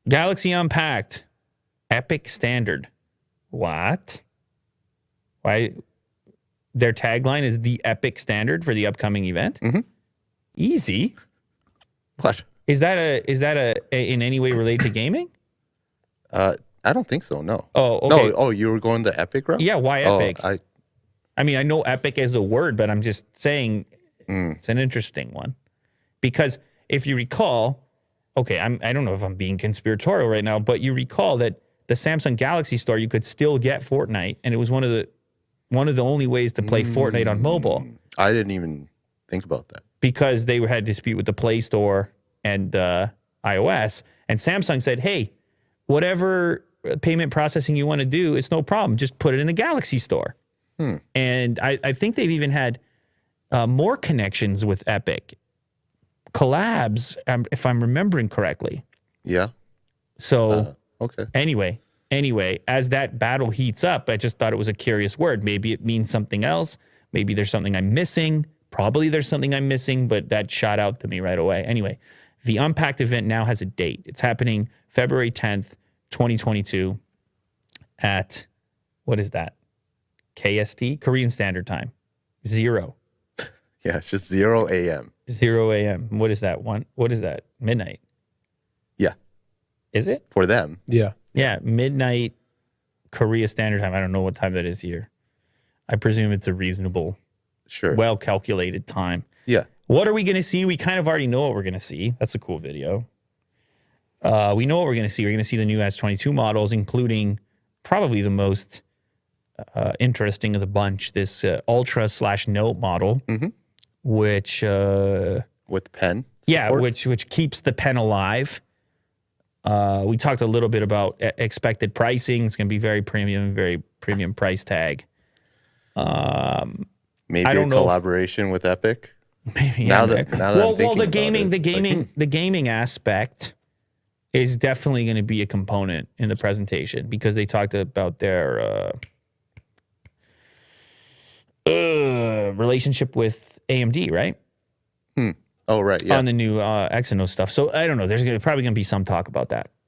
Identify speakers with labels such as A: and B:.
A: Galaxy Unpacked, epic standard. What? Why? Their tagline is the epic standard for the upcoming event.
B: Mm-hmm.
A: Easy.
B: What?
A: Is that in any way related to gaming?
B: I don't think so. No.
A: Oh, okay.
B: No. Oh, you were going the epic route?
A: Yeah. Why epic?
B: Oh,
A: I mean, I know epic as a word, but I'm just saying it's an interesting one. Because if you recall, okay, I don't know if I'm being conspiratorial right now, but you recall that the Samsung Galaxy Store, you could still get Fortnite, and it was one of the only ways to play Fortnite on mobile.
B: I didn't even think about that.
A: Because they had a dispute with the Play Store and iOS, and Samsung said, hey, whatever payment processing you want to do, it's no problem. Just put it in the Galaxy Store. And I think they've even had more connections with Epic. Collabs, if I'm remembering correctly.
B: Yeah.
A: So,
B: okay.
A: Anyway, as that battle heats up, I just thought it was a curious word. Maybe it means something else. Maybe there's something I'm missing. Probably there's something I'm missing, but that shot out to me right away. Anyway, the Unpacked event now has a date. It's happening February 10th, 2022 at, what is that? KST? Korean Standard Time. 0.
B: Yeah, it's just 0 a.m.
A: 0 a.m. What is that? What is that? Midnight.
B: Yeah.
A: Is it?
B: For them.
C: Yeah.
A: Yeah, midnight Korea Standard Time. I don't know what time that is here. I presume it's a reasonable, well-calculated time.
B: Yeah.
A: What are we going to see? We kind of already know what we're going to see. That's a cool video. We know what we're going to see. We're going to see the new S22 models, including probably the most interesting of the bunch, this Ultra/Note model, which...
B: with pen?
A: Yeah, which keeps the pen alive. We talked a little bit about expected pricing. It's going to be very premium price tag.
B: Maybe a collaboration with Epic.
A: Maybe.
B: Now
A: Yeah.
B: Well,
A: the gaming aspect is definitely going to be a component in the presentation because they talked about their relationship with AMD, right?
B: Oh, right. Yeah.
A: On the new Exynos stuff. So I don't know. There's probably going to be some talk about that.